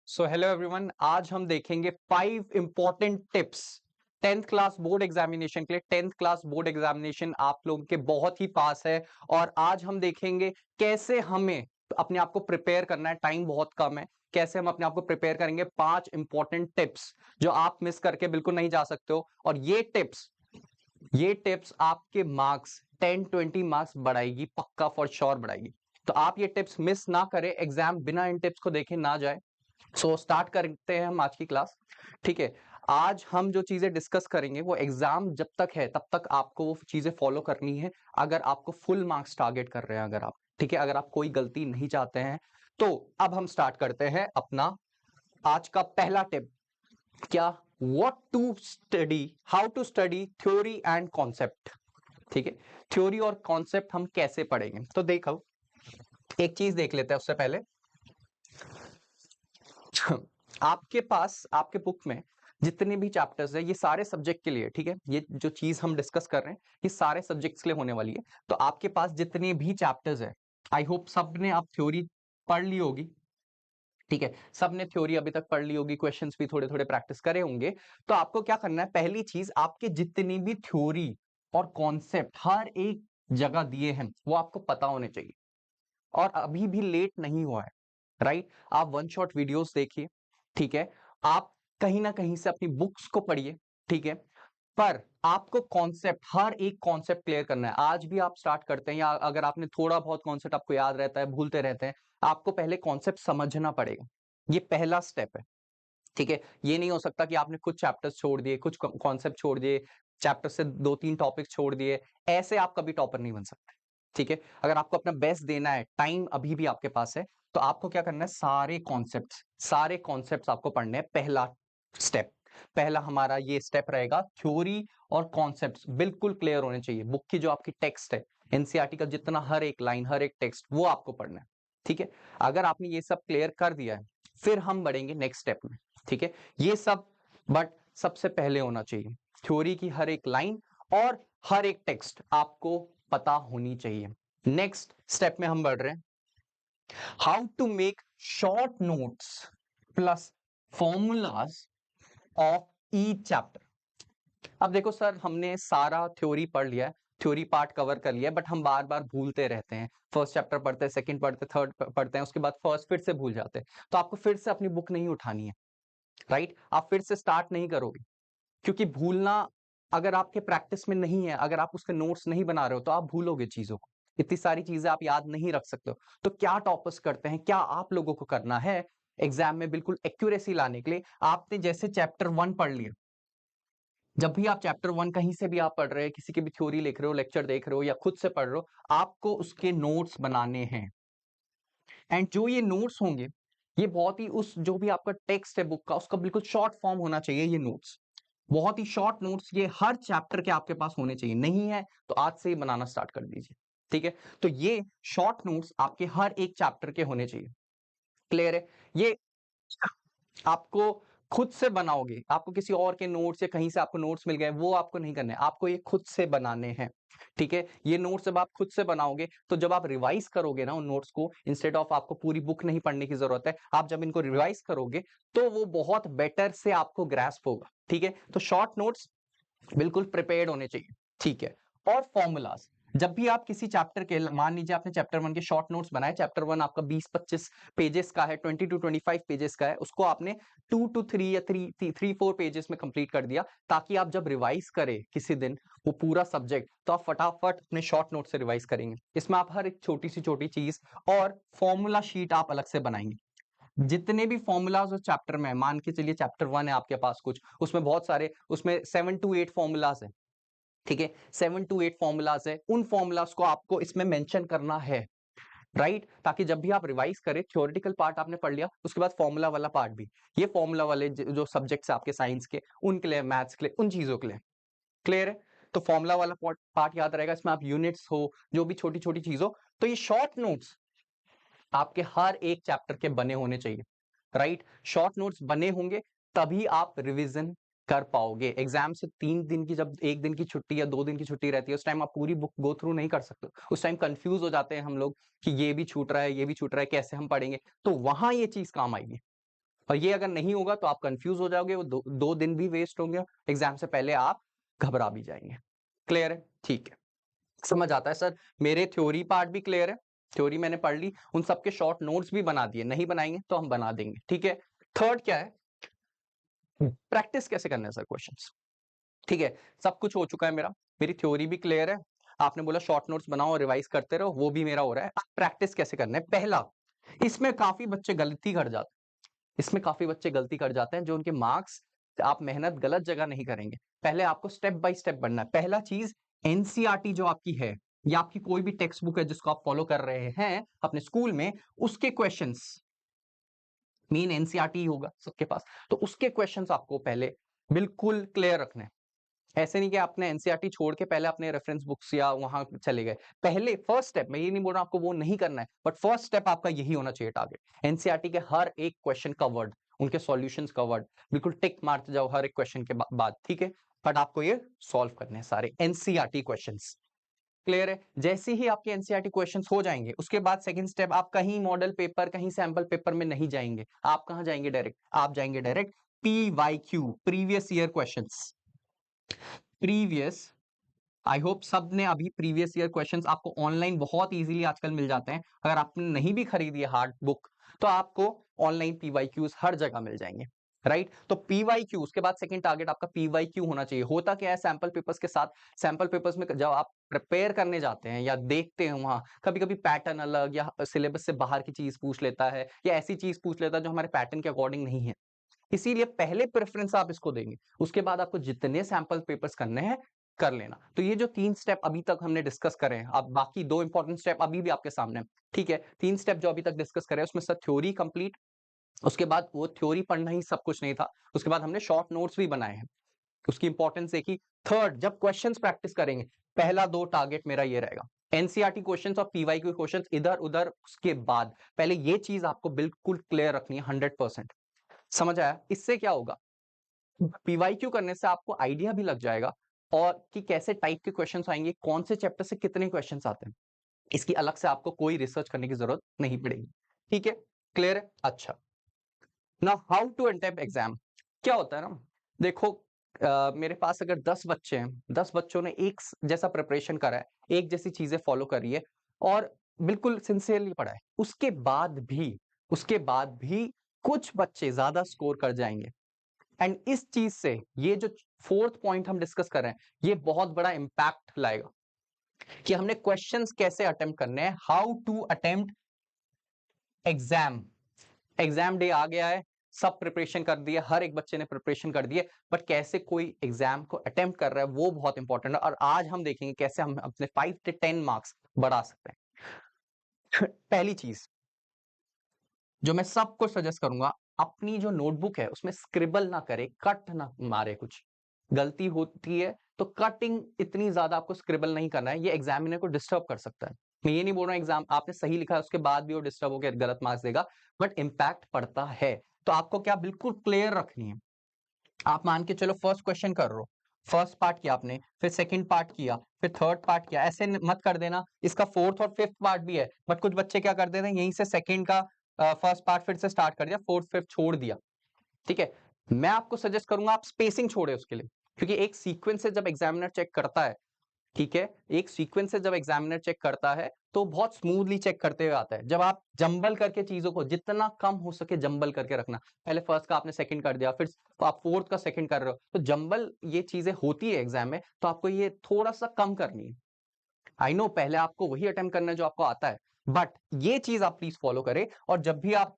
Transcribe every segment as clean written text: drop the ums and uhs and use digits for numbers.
So hello everyone, आज हम देखेंगे 5 important tips 10th class board examination के लिए। 10th क्लास बोर्ड एग्जामिनेशन आप लोगों के बहुत ही पास है और आज हम देखेंगे कैसे हमें अपने आप को प्रिपेयर करना है। टाइम बहुत कम है, कैसे हम अपने आप को प्रिपेयर करेंगे। 5 इंपॉर्टेंट टिप्स जो आप मिस करके बिल्कुल नहीं जा सकते हो और ये टिप्स आपके मार्क्स 10-20 मार्क्स बढ़ाएगी, पक्का फॉर श्योर बढ़ाएगी। तो आप ये टिप्स मिस ना करें, एग्जाम बिना इन टिप्स को देखे ना जाए। स्टार्ट करते हैं हम आज की क्लास। ठीक है, आज हम जो चीजें डिस्कस करेंगे वो एग्जाम जब तक है तब तक आपको वो चीजें फॉलो करनी है। अगर आपको फुल मार्क्स टारगेट कर रहे हैं, अगर आप ठीक है, अगर आप कोई गलती नहीं चाहते हैं तो अब हम स्टार्ट करते हैं अपना आज का पहला टिप। क्या? What to study, how to study theory and concept. ठीक है, थ्योरी और कॉन्सेप्ट हम कैसे पढ़ेंगे। तो देखो, एक चीज देख लेते हैं उससे पहले। आपके पास आपके बुक में जितने भी चैप्टर्स है ये सारे सब्जेक्ट के लिए, ठीक है, ये जो चीज हम डिस्कस कर रहे हैं ये सारे सब्जेक्ट्स के लिए होने वाली है। तो आपके पास जितने भी चैप्टर्स है, आई होप सबने आप थ्योरी पढ़ ली होगी। ठीक है, सबने थ्योरी अभी तक पढ़ ली होगी, क्वेश्चंस भी थोड़े थोड़े प्रैक्टिस करे होंगे। तो आपको क्या करना है, पहली चीज आपके जितनी भी थ्योरी और कॉन्सेप्ट हर एक जगह दिए हैं वो आपको पता होने चाहिए और अभी भी लेट नहीं हुआ है। राइट, आप वन शॉट वीडियोस देखिए। ठीक है, आप कहीं ना कहीं से अपनी बुक्स को पढ़िए। ठीक है, पर आपको कॉन्सेप्ट, हर एक कॉन्सेप्ट क्लियर करना है। आज भी आप स्टार्ट करते हैं या अगर आपने थोड़ा बहुत कॉन्सेप्ट आपको याद रहता है, भूलते रहते हैं, आपको पहले कॉन्सेप्ट समझना पड़ेगा। ये पहला स्टेप है। ठीक है, ये नहीं हो सकता कि आपने कुछ चैप्टर्स छोड़ दिए, कुछ कॉन्सेप्ट छोड़ दिए, चैप्टर से 2-3 टॉपिक छोड़ दिए, ऐसे आप कभी टॉपर नहीं बन सकते। ठीक है, अगर आपको अपना बेस्ट देना है, टाइम अभी भी आपके पास है, तो आपको क्या करना है, सारे कॉन्सेप्ट्स आपको पढ़ने हैं। पहला स्टेप, पहला हमारा ये स्टेप रहेगा, थ्योरी और कॉन्सेप्ट्स बिल्कुल क्लियर होने चाहिए। बुक की जो आपकी टेक्स्ट है, एनसीईआरटी का जितना हर एक लाइन, हर एक टेक्स्ट, वो आपको पढ़ना है। ठीक है, अगर आपने ये सब क्लियर कर दिया है, फिर हम बढ़ेंगे नेक्स्ट स्टेप में। ठीक है, ये सब बट सबसे पहले होना चाहिए थ्योरी की हर एक लाइन और हर एक टेक्स्ट आपको पता होनी चाहिए। नेक्स्ट स्टेप में हम बढ़ रहे हैं, how to make short notes plus formulas of each chapter. अब देखो सर, हमने सारा थ्योरी पढ़ लिया है, थ्योरी पार्ट कवर कर लिया है, बट हम बार बार भूलते रहते हैं। फर्स्ट चैप्टर पढ़ते हैं, सेकंड पढ़ते हैं, थर्ड पढ़ते हैं, उसके बाद फर्स्ट फिर से भूल जाते हैं। तो आपको फिर से अपनी बुक नहीं उठानी है। राइट, आप फिर से स्टार्ट नहीं करोगे, क्योंकि भूलना अगर आपके प्रैक्टिस में नहीं है, अगर आप उसके नोट्स नहीं बना रहे हो, तो आप भूलोगे चीजों को। इतनी सारी चीजें आप याद नहीं रख सकते हो। तो क्या टॉपर्स करते हैं, क्या आप लोगों को करना है एग्जाम में बिल्कुल एक्यूरेसी लाने के लिए, आपने जैसे चैप्टर 1 पढ़ लिया, जब भी आप चैप्टर 1 कहीं से भी आप पढ़ रहे हैं, किसी की भी थ्योरी लिख रहे हो, लेक्चर देख रहे हो या खुद से पढ़ रहे हो, आपको उसके नोट्स बनाने हैं। एंड जो ये नोट्स होंगे, ये बहुत ही उस जो भी आपका टेक्स्ट है बुक का, उसका बिल्कुल शॉर्ट फॉर्म होना चाहिए। ये नोट्स बहुत ही शॉर्ट नोट्स, ये हर चैप्टर के आपके पास होने चाहिए। नहीं है तो आज से ही बनाना स्टार्ट कर दीजिए। ठीक है, तो ये शॉर्ट नोट्स आपके हर एक चैप्टर के होने चाहिए। क्लियर है? ये आपको खुद से बनाओगे, आपको किसी और के नोट्स या कहीं से आपको नोट्स मिल गए वो आपको नहीं करने, आपको ये खुद से बनाने हैं। ठीक है, ये नोट्स जब आप खुद से बनाओगे तो जब आप रिवाइज करोगे ना उन नोट्स को, इंस्टेड ऑफ आपको पूरी बुक नहीं पढ़ने की जरूरत है, आप जब इनको रिवाइज करोगे तो वो बहुत बेटर से आपको ग्रास्प होगा। ठीक है, तो शॉर्ट नोट्स बिल्कुल प्रिपेयर्ड होने चाहिए। ठीक है, और फॉर्मूलाज, जब भी आप किसी चैप्टर के, मान लीजिए आपने चैप्टर 1 के शॉर्ट नोट्स बनाए, चैप्टर 1 आपका 20-25 पेजेस का है, 20-25 पेजेस का है, उसको आपने 2-3 या 3-4 पेजेस में कंप्लीट कर दिया, ताकि आप जब रिवाइज करें किसी दिन वो पूरा सब्जेक्ट, तो आप फटाफट अपने शॉर्ट नोट से रिवाइज करेंगे। इसमें आप हर एक छोटी सी छोटी चीज और फॉर्मूला शीट आप अलग से बनाएंगे। जितने भी फॉर्मूलाज उस चैप्टर में, मान के चलिए चैप्टर 1 है आपके पास, कुछ उसमें बहुत सारे, उसमें 7-8 फॉर्मूलाज है। ठीक है, 7-8 फॉर्मूलाज है, उन फॉर्मूलाज को आपको इसमें मेंशन करना है। राइट, ताकि जब भी आप रिवाइज करें, थ्योरेटिकल पार्ट आपने पढ़ लिया, उसके बाद फॉर्मूला वाला पार्ट भी, ये फॉर्मूला वाले जो सब्जेक्ट्स है आपके साइंस के, उनके लिए, मैथ्स के लिए, उन चीजों के लिए। क्लियर है? तो फॉर्मूला वाला पार्ट याद रहेगा, इसमें आप यूनिट्स हो, जो भी छोटी छोटी चीज हो, तो ये शॉर्ट नोट्स आपके हर एक चैप्टर के बने होने चाहिए। राइट, शॉर्ट नोट्स बने होंगे तभी आप रिवीजन कर पाओगे। एग्जाम से 3 दिन की, जब 1 दिन की छुट्टी या 2 दिन की छुट्टी रहती है, उस टाइम आप पूरी बुक गो थ्रू नहीं कर सकते। उस टाइम कंफ्यूज हो जाते हैं हम लोग कि ये भी छूट रहा है, ये भी छूट रहा है, कैसे हम पढ़ेंगे, तो वहां ये चीज काम आएगी। और ये अगर नहीं होगा तो आप कंफ्यूज हो जाओगे, वो 2 दिन भी वेस्ट होंगे, एग्जाम से पहले आप घबरा भी जाएंगे। क्लियर है? ठीक है, समझ आता है सर। मेरे थ्योरी पार्ट भी क्लियर है, थ्योरी मैंने पढ़ ली, उन सबके शॉर्ट नोट्स भी बना दिए, नहीं बनाएंगे तो हम बना देंगे। ठीक है, थर्ड क्या है, प्रैक्टिस कैसे करना है सर क्वेश्चंस। ठीक है, सब कुछ हो चुका है मेरा, मेरी थ्योरी भी क्लियर है, आपने बोला शॉर्ट नोट्स बनाओ और रिवाइज करते रहो, वो भी मेरा हो रहा है। अब प्रैक्टिस कैसे करना है, पहला, इसमें काफी बच्चे गलती कर जाते हैं, इसमें काफी बच्चे गलती कर जाते हैं, जो उनके मार्क्स, आप मेहनत गलत जगह नहीं करेंगे। पहले आपको स्टेप बाय स्टेप बढ़ना है। पहला चीज, एनसीईआरटी जो आपकी है या आपकी कोई भी टेक्स्ट बुक है जिसको आप फॉलो कर रहे हैं अपने स्कूल में, उसके क्वेश्चंस, मेन एनसीईआरटी होगा सबके पास, तो उसके क्वेश्चंस आपको पहले बिल्कुल क्लियर रखने हैं। ऐसे नहीं कि आपने एनसीईआरटी छोड़ के पहले अपने रेफरेंस बुक्स या वहां चले गए। पहले फर्स्ट स्टेप, मैं ये नहीं बोल रहा आपको वो नहीं करना है, बट फर्स्ट स्टेप आपका यही होना चाहिए, टारगेट एनसीईआरटी के हर एक क्वेश्चन कवर्ड, उनके सॉल्यूशंस कवर्ड, बिल्कुल टिक मारते जाओ हर एक क्वेश्चन के बाद। ठीक है, बट आपको ये सॉल्व करने हैं सारे एनसीईआरटी क्वेश्चंस। क्लियर है? जैसे ही आपके एनसीईआरटी क्वेश्चंस हो जाएंगे, उसके बाद सेकंड स्टेप, आप कहीं मॉडल पेपर, कहीं सैंपल पेपर में नहीं जाएंगे। आप कहां जाएंगे डायरेक्ट? आप जाएंगे direct PYQ, previous year questions. Previous, I hope सब ने अभी प्रीवियस ईयर क्वेश्चंस आपको ऑनलाइन बहुत इजीली आजकल मिल जाते हैं। अगर आपने नहीं भी खरीदी है हार्ड बुक, तो आपको ऑनलाइन पीवाईक्यूज हर जगह मिल जाएंगे, राइट? तो पीवाईक्यू, उसके बाद सेकंड टारगेट आपका पीवाईक्यू होना चाहिए। होता क्या है सैंपल पेपर्स के साथ, सैंपल पेपर्स में जब आप प्रिपेयर करने जाते हैं या देखते हैं, वहां कभी कभी पैटर्न अलग या सिलेबस से बाहर की चीज पूछ लेता है, या ऐसी चीज पूछ लेता है जो हमारे पैटर्न के अकॉर्डिंग नहीं है। इसीलिए पहले प्रेफरेंस आप इसको देंगे, उसके बाद आपको जितने सैंपल पेपर्स करने हैं कर लेना। तो ये जो 3 स्टेप अभी तक हमने डिस्कस करे हैं, अब बाकी 2 इंपॉर्टेंट स्टेप अभी भी आपके सामने हैं। ठीक है, 3 स्टेप जो अभी तक डिस्कस करे उसमें सर थ्योरी कंप्लीट, उसके बाद वो थ्योरी पढ़ना ही सब कुछ नहीं था, उसके बाद हमने शॉर्ट नोट्स भी बनाए हैं, उसकी इंपॉर्टेंस देखी। थर्ड, जब क्वेश्चंस प्रैक्टिस करेंगे, पहला 2 टारगेट मेरा ये रहेगा, एनसीईआरटी क्वेश्चंस और पीवाईक्यू क्वेश्चंस इधर उधर, उसके बाद पहले ये चीज आपको बिल्कुल क्लियर रखनी है 100%। समझ आया? इससे क्या होगा, पीवाईक्यू करने से आपको आइडिया भी लग जाएगा और कि कैसे टाइप के क्वेश्चंस आएंगे, कौन से चैप्टर से कितने क्वेश्चंस आते हैं, इसकी अलग से आपको कोई रिसर्च करने की जरूरत नहीं पड़ेगी। ठीक है, क्लियर है? अच्छा, now how to attempt exam. क्या होता है ना, देखो, मेरे पास अगर 10 बच्चे हैं, 10 बच्चों ने एक जैसा प्रिपरेशन करा है, एक जैसी चीजें फॉलो करी है और बिल्कुल सिंसियरली पढ़ा है, उसके बाद भी कुछ बच्चे ज्यादा स्कोर कर जाएंगे। एंड इस चीज से, ये जो फोर्थ पॉइंट हम डिस्कस कर रहे हैं, ये बहुत बड़ा इंपैक्ट लाएगा कि हमने क्वेश्चंस कैसे अटेम्प्ट करने हैं, how to attempt exam. Exam day आ गया है, सब प्रिपरेशन कर दिया, हर एक बच्चे ने प्रिपरेशन कर दी है, बट कैसे कोई एग्जाम को अटेम्प्ट कर रहा है वो बहुत इंपॉर्टेंट है। और आज हम देखेंगे कैसे हम अपने 5 से 10 मार्क्स बढ़ा सकते हैं। पहली चीज जो मैं सबको सजेस्ट करूंगा, अपनी जो नोटबुक है उसमें स्क्रिबल ना करे, कट ना मारे, कुछ गलती होती है तो कटिंग इतनी ज्यादा आपको स्क्रिबल नहीं करना है, ये एग्जामिनर को डिस्टर्ब कर सकता है। मैं ये नहीं बोल रहा एग्जाम आपने सही लिखा है उसके बाद भी वो डिस्टर्ब होकर गलत मार्क्स देगा, बट इंपैक्ट पड़ता है। तो आपको क्या बिल्कुल क्लियर रखनी है। आप मान के चलो फर्स्ट क्वेश्चन कर रहे हो, फर्स्ट पार्ट किया आपने, फिर सेकंड पार्ट किया, फिर थर्ड पार्ट किया, ऐसे मत कर देना, इसका फोर्थ और फिफ्थ पार्ट भी है, बट कुछ बच्चे क्या कर देते हैं, यहीं से सेकंड का फर्स्ट पार्ट फिर से स्टार्ट कर दिया, फोर्थ फिफ्थ छोड़ दिया। ठीक है, मैं आपको सजेस्ट करूंगा आप स्पेसिंग छोड़े उसके लिए, क्योंकि एक सीक्वेंस से जब एग्जामिनर चेक करता है, ठीक है, एक सीक्वेंस से जब एग्जामिनर चेक करता है तो बहुत स्मूथली चेक करते हुए आता है। जब आप जंबल करके चीजों को, जितना कम हो सके जंबल करके रखना, पहले फर्स्ट का आपने सेकंड कर दिया, फिर आप फोर्थ का सेकंड कर रहे हो, तो जंबल ये चीजें होती है एग्जाम में, तो आपको ये थोड़ा सा कम करनी है। आई नो पहले आपको वही अटेम्प्ट करना है जो आपको आता है, बट ये चीज आप प्लीज फॉलो करें। और जब भी आप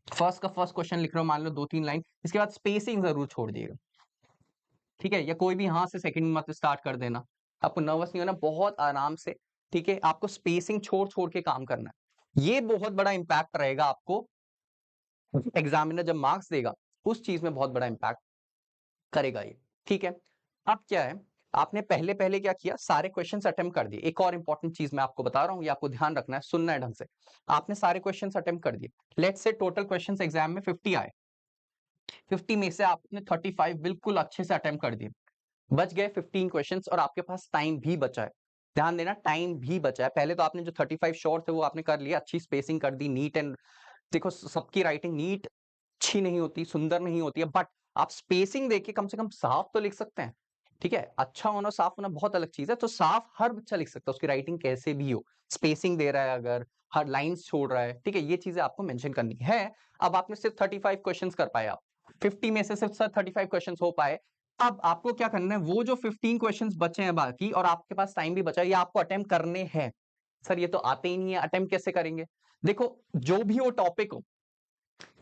फर्स्ट का फर्स्ट क्वेश्चन लिख रहे हो, मान लो 2-3 लाइन, इसके बाद स्पेसिंग जरूर छोड़ दिएगा। ठीक है, या कोई भी यहां से सेकंड मत स्टार्ट कर देना, आपको नर्वस नहीं होना, बहुत आराम से। ठीक है, आपको स्पेसिंग छोड़ छोड़ के काम करना है, ये बहुत बड़ा इंपैक्ट रहेगा आपको, एग्जामिनर जब मार्क्स देगा उस चीज में बहुत बड़ा इंपैक्ट करेगा ये। ठीक है, अब क्या है, आपने पहले पहले क्या किया, सारे क्वेश्चंस अटेम्प्ट कर दिए। एक और इंपॉर्टेंट चीज मैं आपको बता रहा हूं, ये आपको ध्यान रखना है, सुनना है ढंग से। आपने सारे क्वेश्चंस अटेम्प्ट कर दिए, let's say total questions exam में 50 आए, 50 में से आपने 35 बिल्कुल अच्छे से अटेम्प्ट कर दिए, बच गए 15 क्वेश्चंस और आपके पास टाइम भी बचा है। ध्यान देना, टाइम भी बचा है। पहले तो आपने जो 35 शॉर्ट थे वो आपने कर लिया, अच्छी स्पेसिंग कर दी, नीट एंड, देखो सबकी राइटिंग नीट अच्छी नहीं होती, सुंदर नहीं होती है, बट आप स्पेसिंग देके कम से कम साफ तो लिख सकते हैं। ठीक है, अच्छा होना साफ होना बहुत अलग चीज है। तो साफ हर बच्चा लिख सकता है, उसकी राइटिंग कैसे भी हो, स्पेसिंग दे रहा है अगर, हर लाइंस छोड़ रहा है, ठीक है, ये चीजें आपको मेंशन करनी है। अब आपने सिर्फ 35 क्वेश्चंस कर पाए, आप 50 में से सिर्फ सर 35 क्वेश्चंस हो पाए। अब आपको क्या करना है, वो जो 15 क्वेश्चंस बचे हैं बाकी और आपके पास टाइम भी बचा है, ये आपको अटेम्प्ट करने हैं। सर ये तो आते ही नहीं है, अटेम्प्ट कैसे करेंगे? देखो, जो भी वो टॉपिक हो,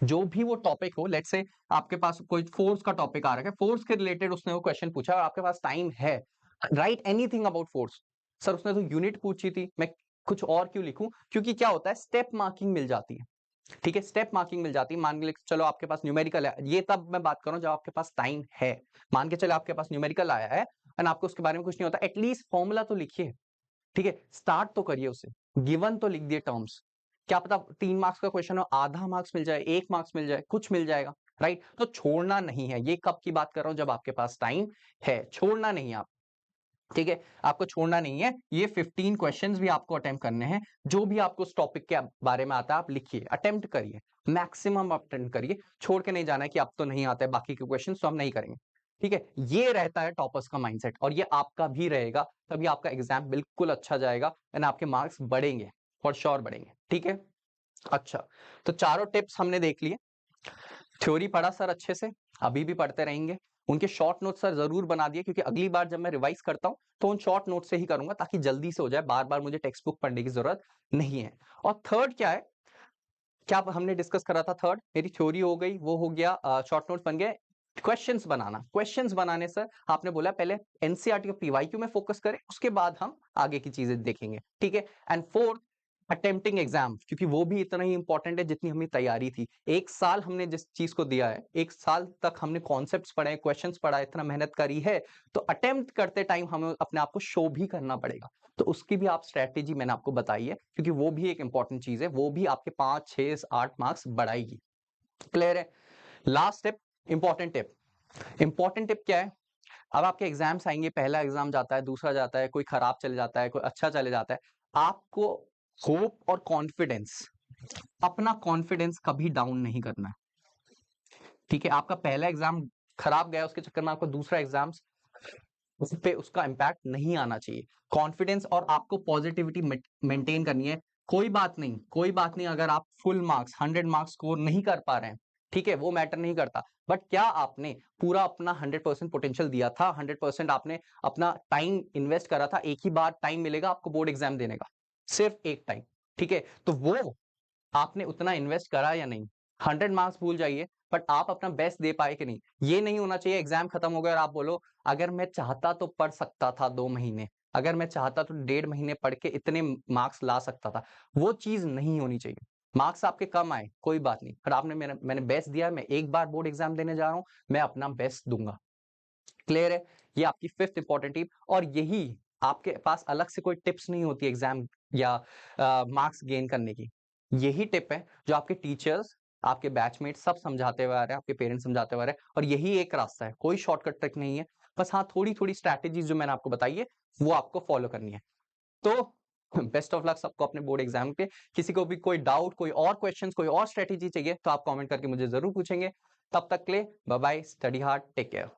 जो भी वो टॉपिक हो, लेट्स से आपके पास कोई फोर्स का टॉपिक आ रहा है, फोर्स के रिलेटेड उसने वो क्वेश्चन पूछा और आपके पास टाइम है, right anything about force. Sir उसने तो यूनिट पूछी थी, मैं कुछ और क्यों लिखूं? क्योंकि क्या होता है, स्टेप मार्किंग मिल जाती है। ठीक है, स्टेप मार्किंग मिल जाती है। मान के चलो आपके पास न्यूमेरिकल है, ये तब मैं बात कर रहा हूं जब आपके पास टाइम है। मान के चलो आपके पास न्यूमेरिकल आया है और आपको उसके बारे में कुछ नहीं होता, एटलीस्ट फॉर्मूला तो लिखिए। ठीक है, स्टार्ट तो करिए उससे, गिवन तो लिख दिए टर्म्स। क्या पता 3 मार्क्स का क्वेश्चन हो, आधा मार्क्स मिल जाए, 1 मार्क्स मिल जाए, कुछ मिल जाएगा। राइट, तो छोड़ना नहीं है। ये कब की बात कर रहा हूं, जब आपके पास टाइम है, छोड़ना नहीं है आप। ठीक है, आपको छोड़ना नहीं है। ये 15 क्वेश्चंस भी आपको अटेम्प्ट करने हैं। जो भी आपको उस टॉपिक के बारे में आता है आप लिखिए, अटेम्प्ट करिए, मैक्सिमम अटेम्प्ट करिए। छोड़ के नहीं जाना है कि अब तो नहीं आता है बाकी के क्वेश्चन, तो हम नहीं करेंगे। ठीक है, ये रहता है टॉपर्स का माइंडसेट और ये आपका भी रहेगा, तभी आपका एग्जाम बिल्कुल अच्छा जाएगा एंड आपके मार्क्स बढ़ेंगे, फॉर श्योर बढ़ेंगे। ठीक है, अच्छा, तो चारों टिप्स हमने देख लिए। थ्योरी पढ़ा सर अच्छे से, अभी भी पढ़ते रहेंगे। उनके शॉर्ट नोट सर जरूर बना दिए, क्योंकि अगली बार जब मैं रिवाइज करता हूं तो उन शॉर्ट नोट से ही करूंगा, ताकि जल्दी से हो जाए, बार बार मुझे टेक्स्ट बुक पढ़ने की जरूरत नहीं है। और थर्ड क्या है, क्या हमने डिस्कस करा था? थर्ड, मेरी थ्योरी हो गई, वो हो गया, शॉर्ट नोट्स बन गए। क्वेश्चंस बनाना, क्वेश्चंस बनाने सर आपने बोला पहले एनसीईआरटी और पीवाईक्यू में फोकस करें, उसके बाद हम आगे की चीजें देखेंगे। ठीक है, एंड फोर्थ, अटेम्प्टिंग एग्जाम, क्योंकि वो भी इतना ही इंपॉर्टेंट है जितनी हमें तैयारी थी। 1 साल हमने जिस चीज को दिया है, 1 साल तक हमने कॉन्सेप्ट्स पढ़े, क्वेश्चंस पढ़ा, इतना मेहनत करी है, तो अटेम्प्ट करते टाइम हमें अपने आप को शो भी करना पड़ेगा। तो उसकी भी आप स्ट्रेटेजी मैंने आपको बताई है, क्योंकि वो भी एक इंपॉर्टेंट चीज है, वो भी आपके 5, 6, 8 मार्क्स बढ़ाएगी। क्लियर है? Last tip, important tip. Important tip क्या है? अब आपके एग्जाम्स आएंगे, पहला एग्जाम जाता है, दूसरा जाता है, कोई खराब चले जाता है, कोई अच्छा चले जाता है। आपको होप और कॉन्फिडेंस, अपना कॉन्फिडेंस कभी डाउन नहीं करना है। ठीक है, आपका पहला एग्जाम खराब गया, उसके चक्कर में आपका दूसरा एग्जाम, उस पे उसका इंपैक्ट नहीं आना चाहिए। कॉन्फिडेंस और आपको पॉजिटिविटी मेंटेन करनी है। कोई बात नहीं, कोई बात नहीं, अगर आप फुल मार्क्स 100 मार्क्स स्कोर नहीं कर पा रहे हैं, ठीक है, वो मैटर नहीं करता। बट क्या आपने पूरा अपना 100% पोटेंशियल दिया था, 100% आपने अपना टाइम इन्वेस्ट करा था। एक ही बार टाइम मिलेगा आपको बोर्ड एग्जाम देने का, सिर्फ एक टाइम। ठीक है, तो वो आपने उतना इन्वेस्ट करा या नहीं? 100 मार्क्स भूल जाइए, बट आप अपना बेस्ट दे पाए कि नहीं? ये नहीं होना चाहिए एग्जाम खत्म हो गया और आप बोलो अगर मैं चाहता तो पढ़ सकता था 2 महीने, अगर मैं चाहता तो 1.5 महीने पढ़ के इतने मार्क्स ला सकता था। वो चीज नहीं होनी चाहिए। मार्क्स आपके कम आए कोई बात नहीं, पर आपने मैंने बेस्ट दिया, मैं एक बार बोर्ड एग्जाम देने जा रहा हूं, मैं अपना बेस्ट दूंगा। क्लियर है? ये आपकी 5th इंपॉर्टेंट टिप, और यही आपके पास अलग से कोई टिप्स नहीं होती एग्जाम या मार्क्स गेन करने की। यही टिप है जो आपके टीचर्स, आपके बैचमेट सब समझाते हुए आ रहे हैं, आपके पेरेंट्स समझाते हुए आ रहे हैं, और यही एक रास्ता है, कोई शॉर्टकट ट्रिक नहीं है। बस हाँ, थोड़ी थोड़ी स्ट्रैटेजीज जो मैंने आपको बताई है वो आपको फॉलो करनी है। तो बेस्ट ऑफ लक सबको अपने बोर्ड एग्जाम पे। किसी को भी कोई डाउट, कोई और क्वेश्चंस, कोई और स्ट्रेटेजी चाहिए तो आप कमेंट करके मुझे जरूर पूछेंगे। तब तक के लिए bye bye, study hard, take care.